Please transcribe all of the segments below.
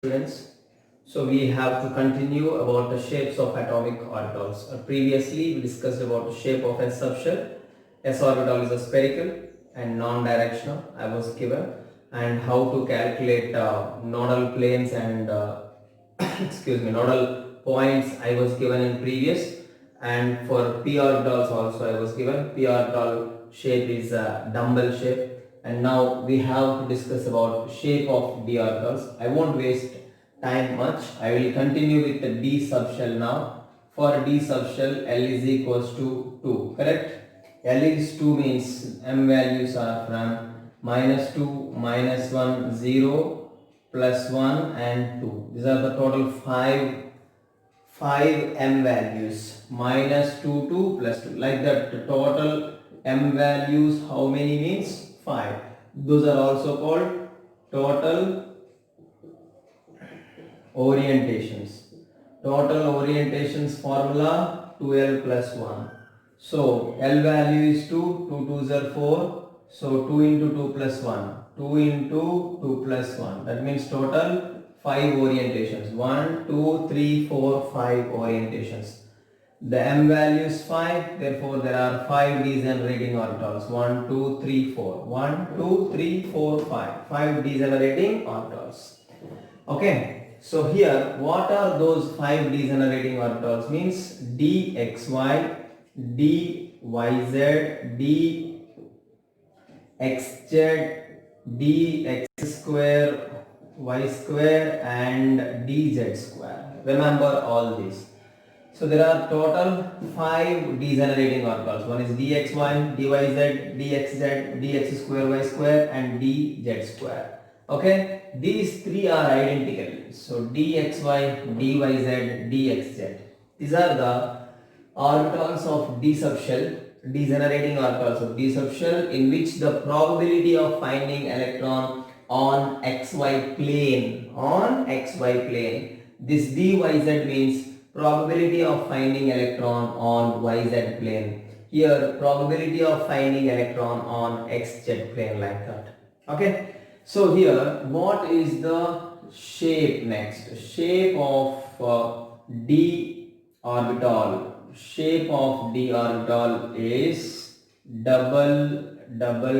Students, so we have to continue about the shapes of atomic orbitals. Previously, we discussed about the shape of S subshell. S orbital is a spherical and non-directional. I was given, and how to calculate nodal planes and excuse me, nodal points. I was given in previous, and for p orbitals also I was given. P orbital shape is a dumbbell shape, and now we have to discuss about shape of d orbitals. I won't waste time much. I will continue with the d subshell now. For d subshell, L is equals to 2, correct? L is 2 means m values are from -2, -1, 0, +1 and 2. These are the total 5 m values. -2, 2 plus 2. Like that, the total m values, how many means? 5. Those are also called total orientations. Total orientations formula 2L plus 1. So L value is 2, 2 2s are 4. So 2 into 2 plus 1. 2 into 2 plus 1. That means total 5 orientations. 1, 2, 3, 4, 5 orientations. The m value is 5, therefore there are 5 degenerating orbitals. 1, 2, 3, 4. 1, 2, 3, 4, 5. 5 degenerating orbitals. Okay, so here what are those 5 degenerating orbitals? Means dxy, dyz, dxz, dx square, y square and dz square. Remember all these. So there are total 5 degenerating orbitals. One is dxy, dyz, dxz, dx square, y square and dz square. Okay, these three are identical. So dxy, dyz, dxz. These are the orbitals of d subshell, degenerating orbitals of d subshell, in which the probability of finding electron on xy plane, this dyz means probability of finding electron on yz plane. Here probability of finding electron on xz plane, like that. Okay, so here what is the shape next? Shape of d orbital. Shape of d orbital is double dumbbell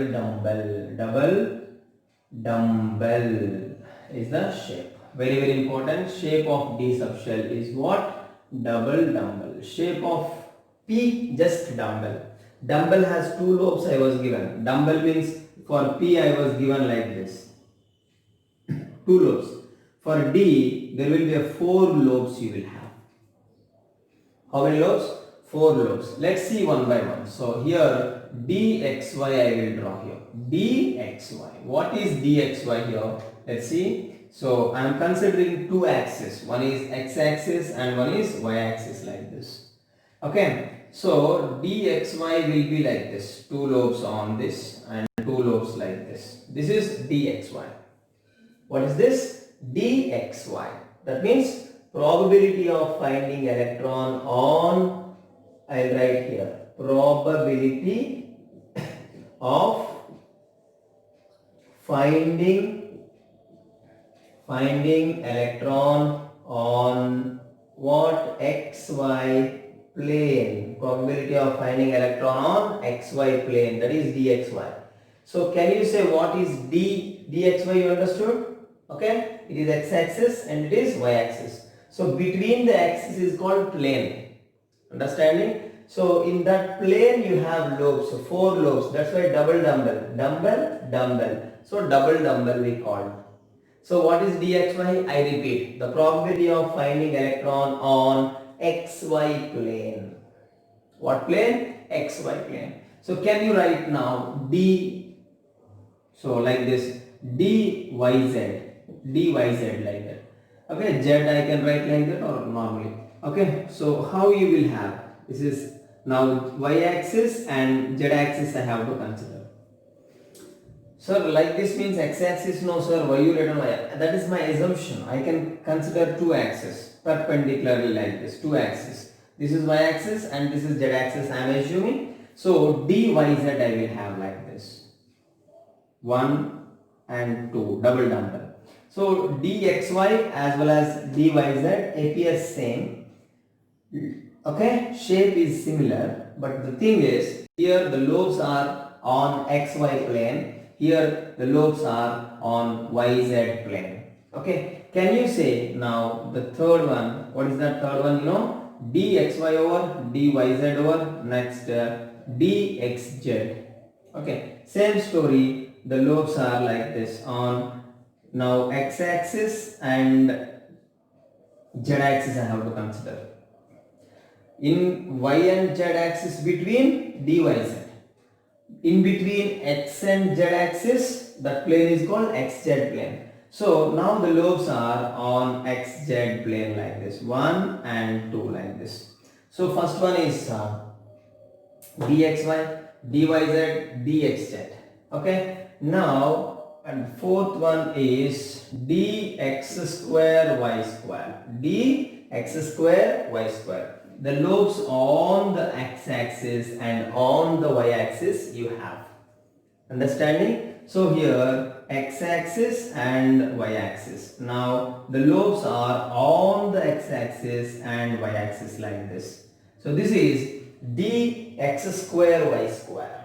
is the shape. Very important. Shape of d subshell is what? Double dumbbell. Shape of p, just dumbbell. Dumbbell has 2 lobes I was given. Dumbbell means for p I was given like this, 2 lobes. For d there will be a 4 lobes you will have. How many lobes? 4 lobes. Let's see one by one. So here dxy I will draw here. dxy. What is dxy here? Let's see. So I am considering 2 axes. One is x-axis and one is y-axis, like this. Okay. So dxy will be like this. 2 lobes on this and 2 lobes like this. This is dxy. What is this? dxy. That means probability of finding electron on, I'll write here, probability of finding electron on what? Xy plane. Probability of finding electron on xy plane, that is dxy. So can you say what is dxy? You understood? Okay, it is x-axis and it is y-axis. So between the axis is called plane. Understanding? So in that plane you have lobes, so 4 lobes. That's why double dumbbell. So double dumbbell we call. So what is dxy? I repeat, the probability of finding electron on xy plane. What plane? Xy plane. So can you write now d? So like this, dyz like that. Okay, z I can write like that or normally. Okay, so how you will have, this is now y-axis and z-axis I have to consider. Sir, like this means x-axis? No sir, why you written y? That is my assumption. I can consider 2 axes perpendicularly like this, 2 axes. This is y-axis and this is z-axis I am assuming. So dyz I will have like this, 1 and 2, double dumbbell. So dxy as well as dyz appears same. Okay, shape is similar, but the thing is here the lobes are on xy plane, here the lobes are on yz plane. Okay, can you say now the third one? What is that third one? You know, dxy over dyz over next dxz. Okay, same story. The lobes are like this on now x-axis and z-axis. I have to consider. In y and z axis between dyz. In between x and z axis, that plane is called xz plane. So now the lobes are on xz plane like this, 1 and 2 like this. So first one is dxy, dyz, dxz. Okay. Now and fourth one is dx square y square. Dx square y square. The lobes on the x-axis and on the y-axis you have. Understanding? So here x-axis and y-axis. Now the lobes are on the x-axis and y-axis like this. So this is dx square y square.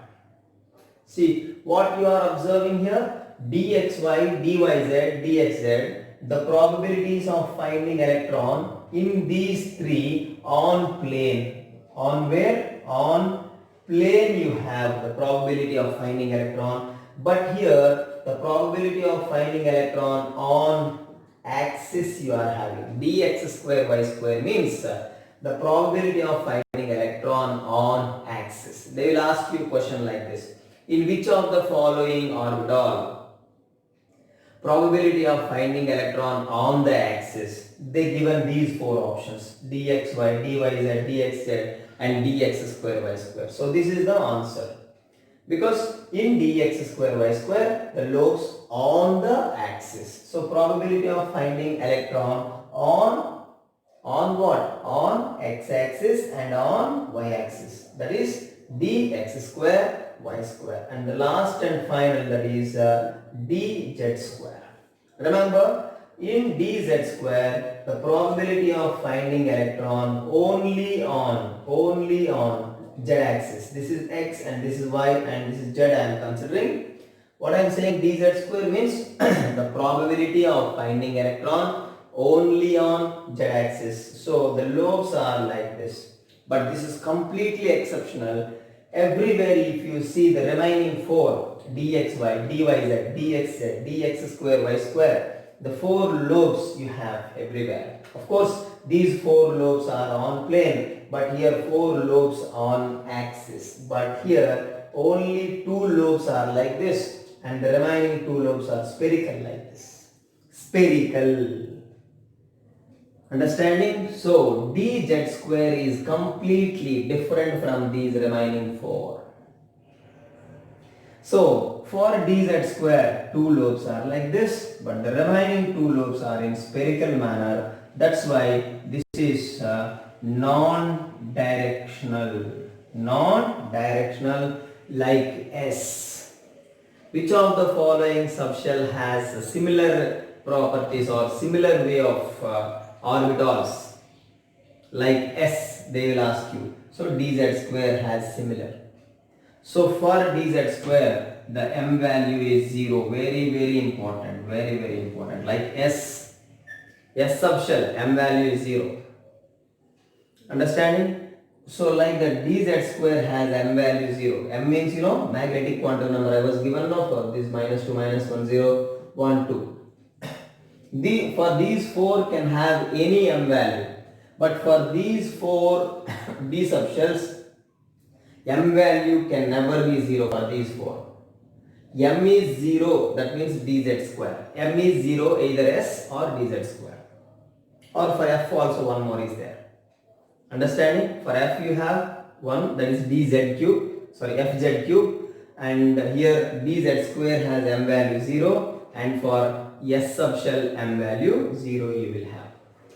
See what you are observing here, dxy, dyz, dxz, the probabilities of finding electron in these three on plane. On where? On plane you have the probability of finding electron, but here the probability of finding electron on axis you are having. Dx square y square means the probability of finding electron on axis. They will ask you a question like this. In which of the following orbital probability of finding electron on the axis? They given these four options: dxy, dyz, dxz and dx square y square. So this is the answer, because in dx square y square the lobes on the axis. So probability of finding electron on what? On x-axis and on y-axis. That is dx square y square, and the last and final, that is dz square. Remember, in dz square the probability of finding electron only on z-axis. This is x and this is y and this is z I am considering. What I am saying, dz square means the probability of finding electron only on z-axis. So the lobes are like this, but this is completely exceptional. Everywhere if you see the remaining four, dxy, dyz, dxz, dx square, y square, the four lobes you have everywhere. Of course, these four lobes are on plane, but here four lobes on axis. But here only two lobes are like this and the remaining two lobes are spherical like this. Spherical. Understanding? So dz square is completely different from these remaining four. So for dz square, two lobes are like this, but the remaining two lobes are in spherical manner. That's why this is non-directional like S. Which of the following subshell has similar properties or similar way of orbitals like S? They will ask you. So dz square has similar. So for dz square the m value is 0. Very important. Very important. Like S subshell m value is 0. Understanding? So like the dz square has m value 0. M means magnetic quantum number. I was given now for this -2, -1, 0, 1, 2. For these four can have any m value, but for these four d subshells m value can never be 0 for these four. M is 0, that means dz square. M is 0 either S or dz square. Or for F also one more is there. Understanding? For F you have one, that is fz cube, and here dz square has m value 0, and for S subshell m value 0 you will have.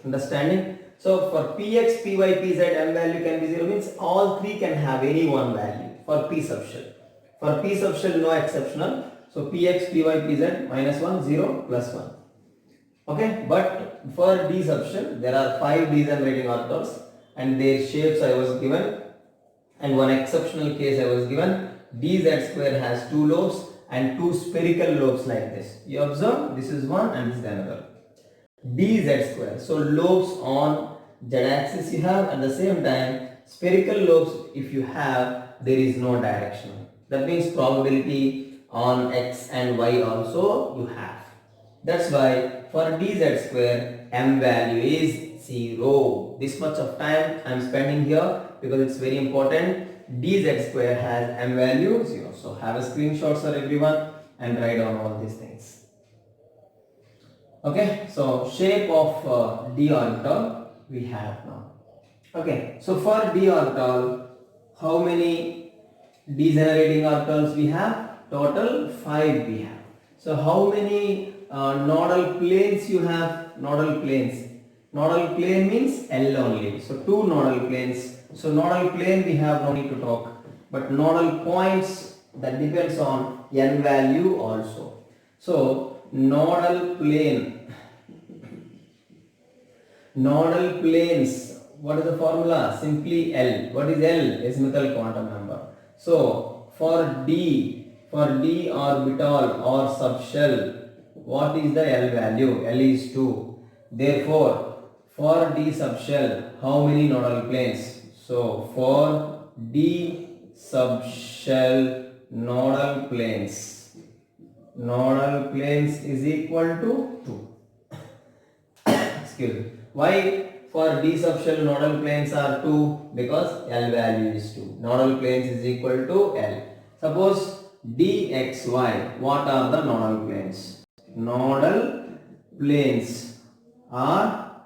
Understanding? So for px, py, pz m value can be 0 means all three can have any one value for p subshell. For p subshell no exceptional. So px, py, pz -1, 0, +1. Okay, but for D subshell there are 5 degenerating orbitals and their shapes I was given, and one exceptional case I was given. Dz square has 2 lobes and 2 spherical lobes like this. You observe, this is one and this is another. Dz square. So lobes on z axis you have, at the same time spherical lobes if you have, there is no direction. That means probability on x and y also you have. That's why for dz square m value is 0. This much of time I am spending here because it's very important. Dz square has m value 0. So have a screenshot, sir, everyone, and write down all these things. Okay, so shape of d orbital we have now. Okay, so for d orbital, how many degenerating orbitals we have? Total 5 we have. So how many nodal planes you have? Nodal planes. Nodal plane means L only. So 2 nodal planes. So nodal plane we have no need to talk. But nodal points, that depends on n value also. So nodal plane, nodal planes, what is the formula? Simply L. What is L? Azimuthal quantum number. So for D orbital or subshell, what is the L value? L is 2. Therefore, for D subshell, how many nodal planes? So for D subshell nodal planes is equal to 2. Excuse me. Why for D subshell nodal planes are 2? Because L value is 2. Nodal planes is equal to L. Suppose dxy, what are the nodal planes? Nodal planes are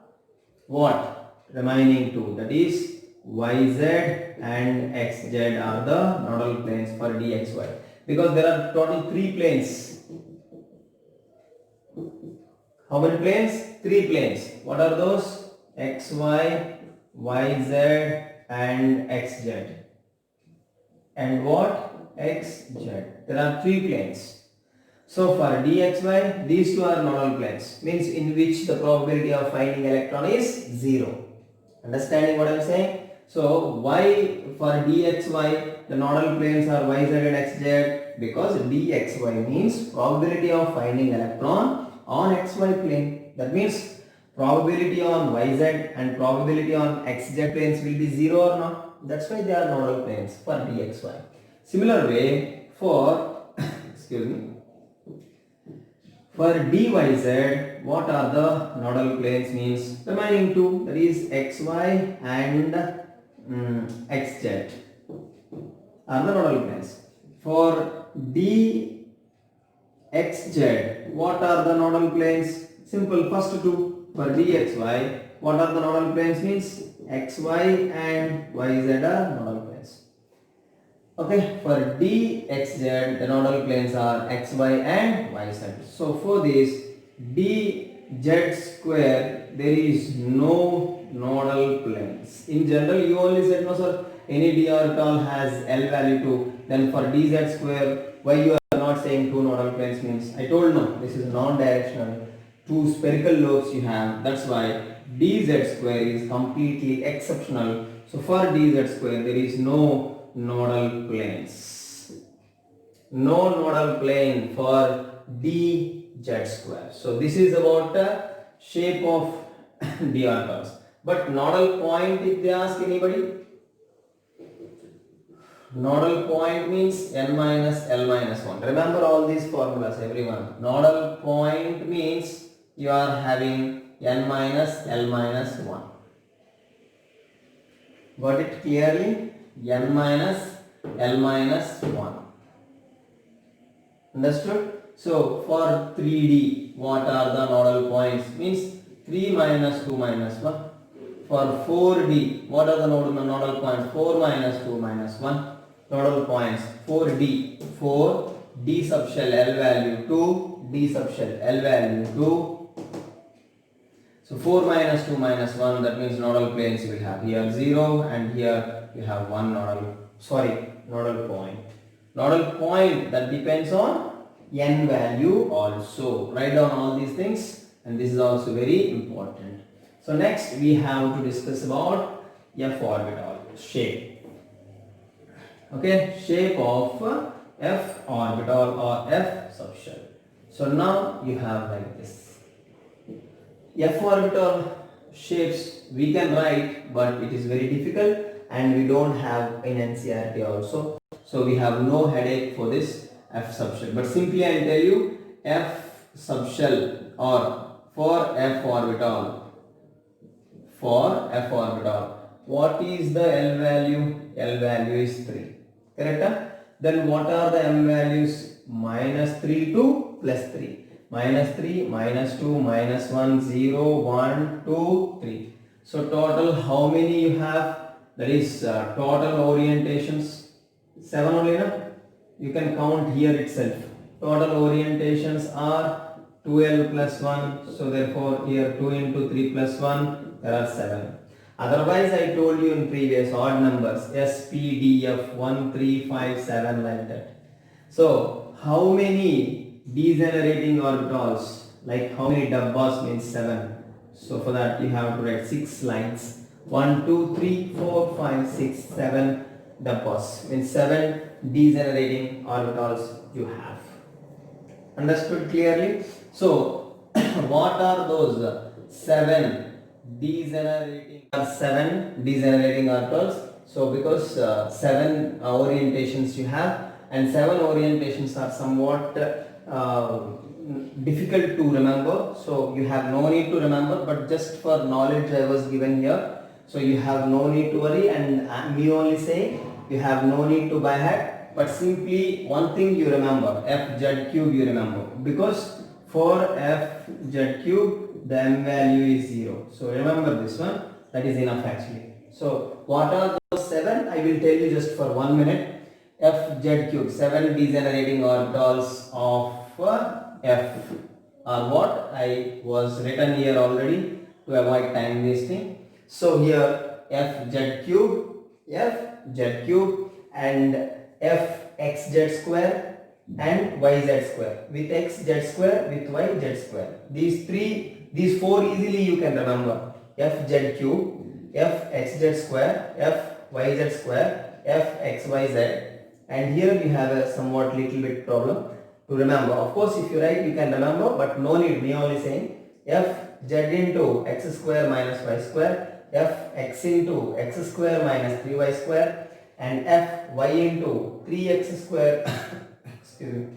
what? Remaining 2. That is yz and xz are the nodal planes for dxy. Because there are total 3 planes. How many planes? 3 planes. What are those? xy, yz and xz. And what? xz. There are 3 planes. So for dxy, these two are nodal planes. Means in which the probability of finding electron is 0. Understanding what I am saying? So why for dxy the nodal planes are yz and xz? Because dxy means probability of finding electron on xy plane. That means probability on yz and probability on xz planes will be 0 or not. That's why they are nodal planes for dxy. Similar way for excuse me, for dyz, what are the nodal planes? Means remaining 2, that is xy and xz are the nodal planes. For dxz, what are the nodal planes? Simple, first 2. For dxy, what are the nodal planes? Means xy and yz are nodal planes. Okay, for dxz, the nodal planes are xy and yz. So for this dz square, there is no nodal planes. In general, you only said no sir, any d orbital has L value 2. Then for dz square, why you are not saying 2 nodal planes? Means I told no, this is non-directional. 2 spherical lobes you have. That's why dz square is completely exceptional. So for dz square, there is no nodal planes. No nodal plane for dz square. So this is about the shape of d orbitals. But nodal point, if they ask anybody, nodal point means n minus L minus 1. Remember all these formulas, everyone. Nodal point means you are having n minus L minus 1. Got it clearly? N minus L minus 1. Understood? So for 3D, what are the nodal points? Means 3 minus 2 minus 1. For 4D, what are the nodal points? 4 minus 2 minus 1. Nodal points 4D, 4, D subshell L value 2, D subshell L value 2. So 4 minus 2 minus 1, that means nodal planes you will have here 0 and here you have one nodal point. Nodal point that depends on n value also. Write down all these things and this is also very important. So next we have to discuss about F orbital shape. Okay, shape of F orbital or F subshell. So now you have like this. F orbital shapes we can write, but it is very difficult and we don't have in NCERT also. So we have no headache for this F subshell. But simply I tell you F subshell or for F orbital. For F orbital, what is the L value? L value is 3. Correct? Then what are the M values? Minus 3 to plus 3. Minus 3, minus 2, minus 1, 0, 1, 2, 3. So total how many you have? That is total orientations. 7 only, na? You can count here itself. Total orientations are 12 plus 1. So therefore here 2 into 3 plus 1. There are 7. Otherwise, I told you in previous odd numbers S, P, D, F 1, 3, 5, 7 like that. So, how many degenerating orbitals? Like how many dabbas means 7. So, for that you have to write 6 lines. 1, 2, 3, 4, 5, 6, 7 dabbas means 7 degenerating orbitals you have. Understood clearly? So, what are those 7 degenerating orbitals? So because 7 orientations you have, and 7 orientations are somewhat difficult to remember, so you have no need to remember, but just for knowledge I was given here, so you have no need to worry, and me only saying you have no need to by heart, but simply one thing you remember, f z cube you remember, because for f z cube the m value is 0. So remember this one, that is enough actually. So what are those 7? I will tell you just for 1 minute. F z cube, 7 degenerating orbitals of F are what I was written here already to avoid time wasting. So here f z cube, and f x z square and y z square, with x z square, with y z square. These 4 easily you can remember. F z cube, f x z square, f y z square, f x y z, and here we have a somewhat little bit problem to remember. Of course, if you write you can remember, but no need, me only saying f z into x square minus y square, f x into x square minus 3y square, and f y into 3x square excuse me,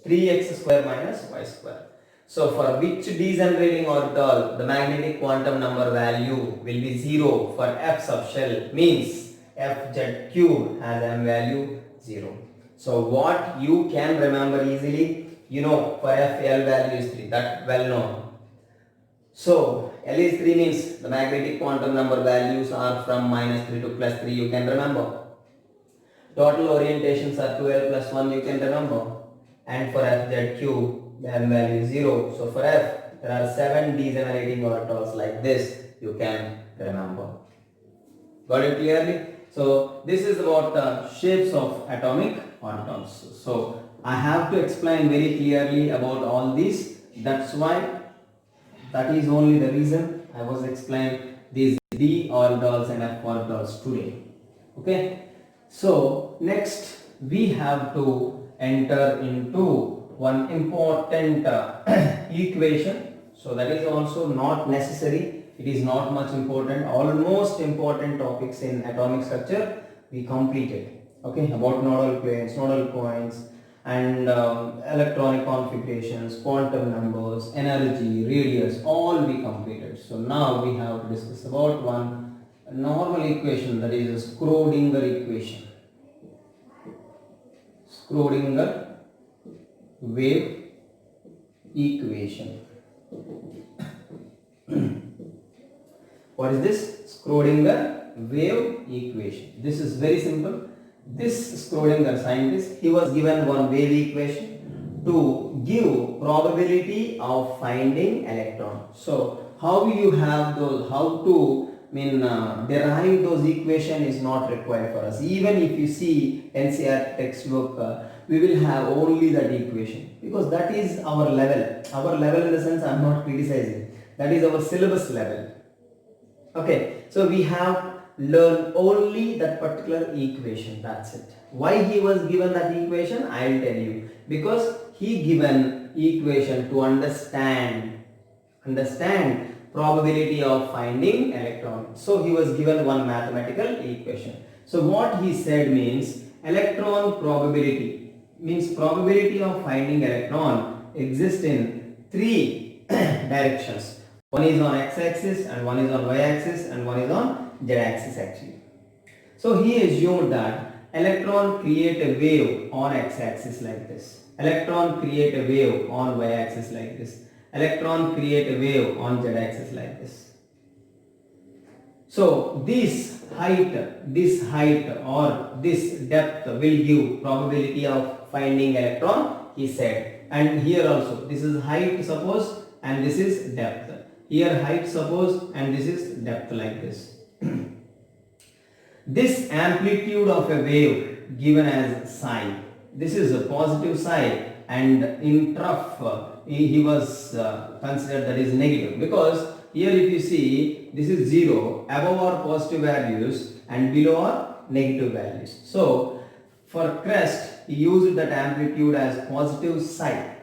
3x square minus y square. So for which degenerating orbital the magnetic quantum number value will be 0 for F subshell, means Fz cube has m value 0. So what you can remember easily, you know, for F L value is 3, that well known. So L is 3 means the magnetic quantum number values are from minus 3 to plus 3, you can remember. Total orientations are 2L plus 1, you can remember. And for Fz cube the m value is 0. So for F there are 7 degenerating orbitals like this, you can remember. Got it clearly? So this is about the shapes of atomic orbitals. So I have to explain very clearly about all these. That's why, that is only the reason I was explaining these d orbitals and f orbitals today. Okay. So next we have to enter into one important equation. So that is also not necessary, it is not much important. Almost important topics in atomic structure we completed. Okay, about nodal planes, nodal points, and electronic configurations, quantum numbers, energy, radius, all we completed. So now we have to discuss about one normal equation, that is a Schrodinger equation. Schrodinger wave equation. What is this? Schrodinger wave equation. This is very simple. This Schrodinger scientist, he was given one wave equation to give probability of finding electron. So how you have those, how to derive those equation is not required for us. Even if you see NCERT textbook, we will have only that equation, because that is our level. Our level in the sense, I am not criticizing, that is our syllabus level. Okay, so we have learned only that particular equation, that's it. Why he was given that equation, I will tell you. Because he given equation to understand probability of finding electron. So he was given one mathematical equation. So what he said means electron probability, means probability of finding electron exists in three directions. One is on x-axis and one is on y-axis and one is on z-axis actually. So he assumed that electron create a wave on x-axis like this. Electron create a wave on y-axis like this. Electron create a wave on z-axis like this. So this height or this depth will give probability of finding electron, he said. And here also, this is height suppose and this is depth. Here height suppose and this is depth like this. This amplitude of a wave given as psi. This is a positive psi, and in trough he was considered that is negative, because here if you see this is 0, above are positive values and below are negative values. So for crest he used that amplitude as positive psi,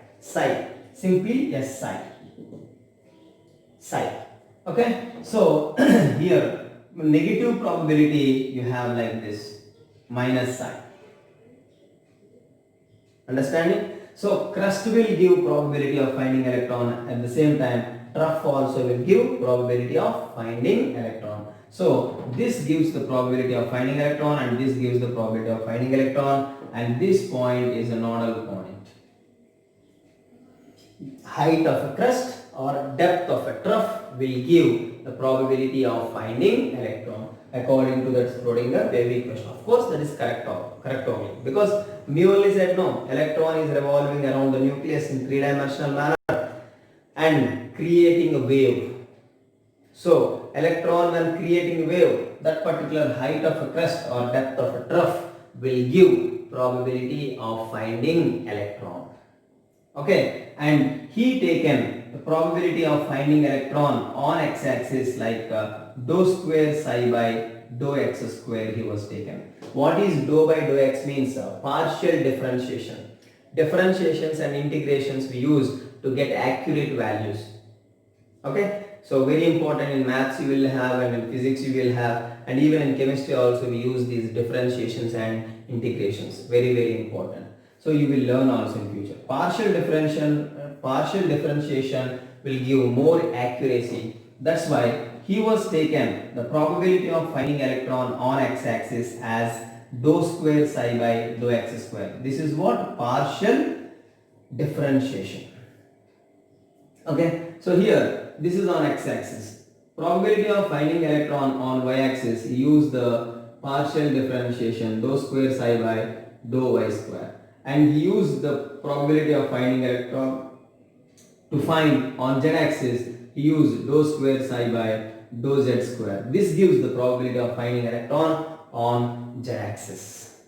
simply s psi. Okay, so here negative probability you have like this, minus psi. Understanding? So crust will give probability of finding electron, at the same time trough also will give probability of finding electron. So this gives the probability of finding electron and this gives the probability of finding electron, and this point is a nodal point. Height of a crust or depth of a trough will give the probability of finding electron according to that Schrodinger wave equation. Of course that is correct only, because Mewley said no, electron is revolving around the nucleus in three-dimensional manner and creating a wave. So electron when creating a wave, that particular height of a crust or depth of a trough will give probability of finding electron. Okay, and he taken the probability of finding electron on x-axis like dou square psi by dou x square he was taken. What is dou by dou x means? Partial differentiation. Differentiations and integrations we use to get accurate values. Okay, so very important in maths you will have, and in physics you will have, and even in chemistry also we use these differentiations and integrations. Very important. So you will learn also in future. Partial differentiation will give more accuracy. That's why he was taken the probability of finding electron on x-axis as dou square psi by dou x square. This is what? Partial differentiation. Okay, so here this is on x-axis. Probability of finding electron on y-axis, he used the partial differentiation dou square psi by dou y square. And he used the probability of finding electron to find on z-axis, he used dou square psi by dou z square. This gives the probability of finding electron on z-axis.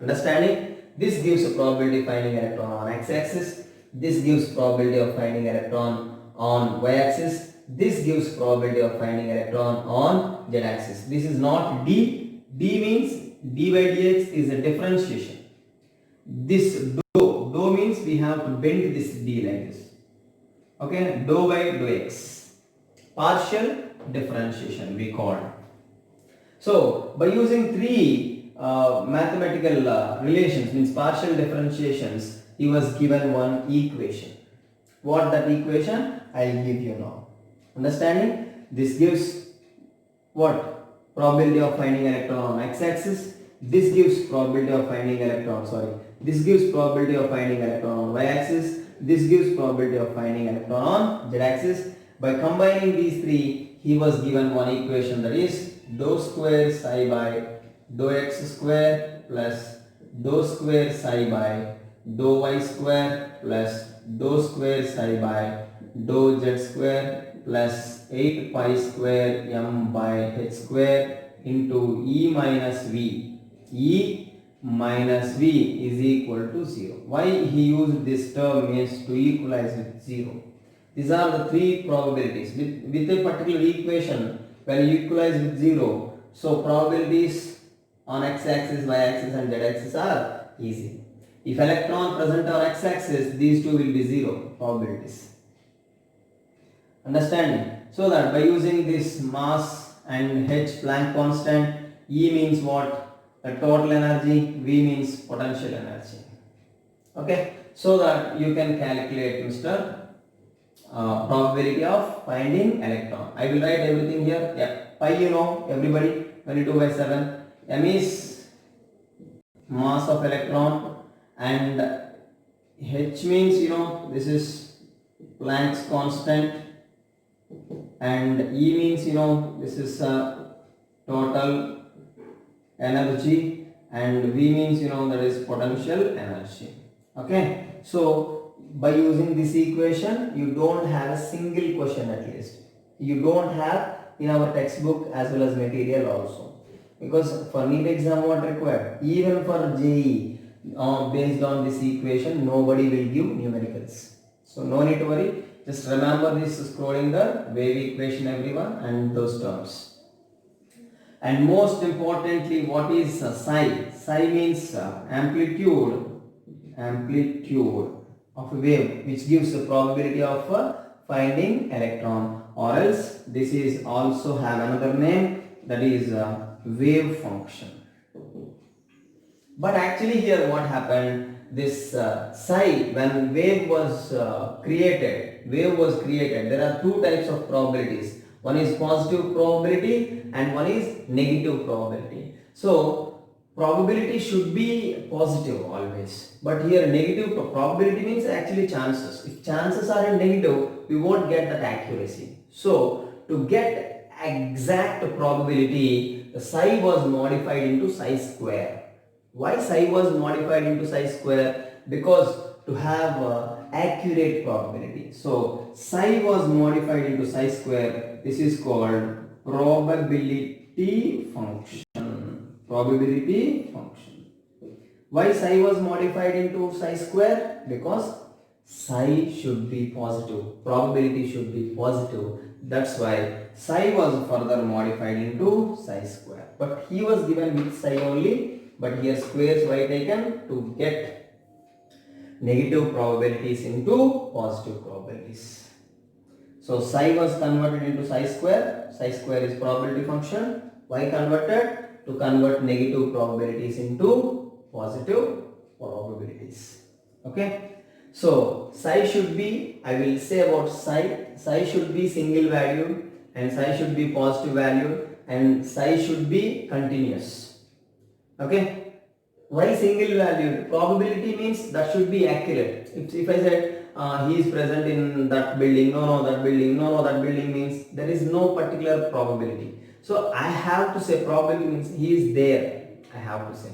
Understanding? This gives a probability of finding electron on x-axis. This gives probability of finding electron on y-axis. This gives probability of finding electron on z-axis. This is not d. D means d by dx is a differentiation. This dou means we have to bend this d like this. Okay, dou by dou x. Partial differentiation we call. So by using three mathematical relations, means partial differentiations, he was given one equation. What that equation? I will give you now. Understanding? This gives what? Probability of finding electron on x-axis. This gives probability of finding electron, this gives probability of finding electron on y-axis. This gives probability of finding electron on z-axis. By combining these three, he was given one equation, that is dou square psi by dou x square plus dou square psi by dou y square plus dou square psi by dou z square plus 8 pi square m by h square into e minus v. E minus V is equal to 0. Why he used this term means to equalize with 0. These are the three probabilities. With a particular equation, when you equalize with 0, so probabilities on x-axis, y-axis and z-axis are easy. If electron present on x-axis, these two will be 0 probabilities. Understanding? So that by using this mass and h Planck constant, E means what? The total energy, V means potential energy. Okay, so that you can calculate Mr. Probability of finding electron. I will write everything here. Yeah, pi you know everybody, 22/7. M is mass of electron and h means this is Planck's constant and E means this is total energy and V means that is potential energy. Okay, so by using this equation you don't have a single question, at least you don't have in our textbook as well as material also, because for NEET exam what required, even for JEE based on this equation nobody will give numericals, so no need to worry. Just remember this Schrodinger wave equation everyone and those terms. And most importantly, what is psi? Psi means amplitude of a wave, which gives the probability of finding electron, or else this is also have another name, that is wave function. But actually here what happened, this psi, when wave was created, there are two types of probabilities. One is positive probability and one is negative probability. So probability should be positive always, but here negative probability means actually chances. If chances are in negative, we won't get that accuracy. So to get exact probability, the psi was modified into psi square. Why psi was modified into psi square? Because to have accurate probability. So psi was modified into psi square. This is called probability function. Probability function. Why psi was modified into psi square? Because psi should be positive. Probability should be positive. That's why psi was further modified into psi square. But he was given with psi only. But here squares were taken to get negative probabilities into positive probabilities. So psi was converted into psi square. Psi square is probability function. Why converted? To convert negative probabilities into positive probabilities. Okay. So psi should be, I will say about psi should be single valued and psi should be positive valued and psi should be continuous. Okay, why single valued? Probability means that should be accurate. If I said he is present in that building, that building means there is no particular probability. So I have to say probability means he is there. I have to say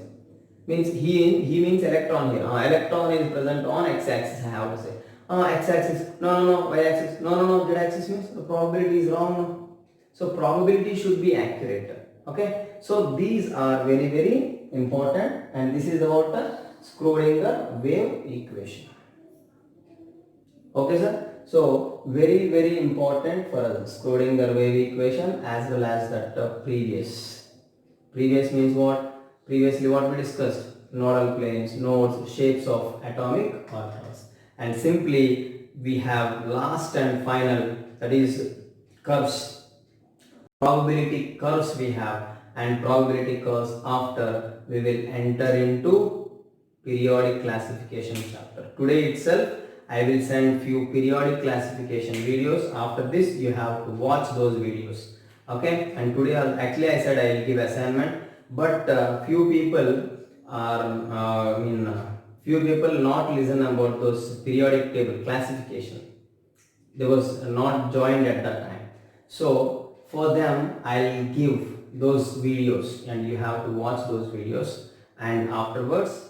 means he means electron here. Electron is present on x-axis. I have to say x-axis no y-axis no z-axis means the probability is wrong. So probability should be accurate. Okay, so these are very, very important, and this is about the Schrodinger wave equation. Okay, sir. So very, very important for us, Schrodinger wave equation as well as that previous. Previous means what? Previously what we discussed: nodal planes, nodes, shapes of atomic orbitals, and simply we have last and final, that is curves. Probability curves we have, and probability curves after we will enter into periodic classification chapter. Today itself I will send few periodic classification videos. After this you have to watch those videos. Okay, and today actually I said I will give assignment, but few people are few people not listen about those periodic table classification. They was not joined at that time. So for them I'll give those videos and you have to watch those videos, and afterwards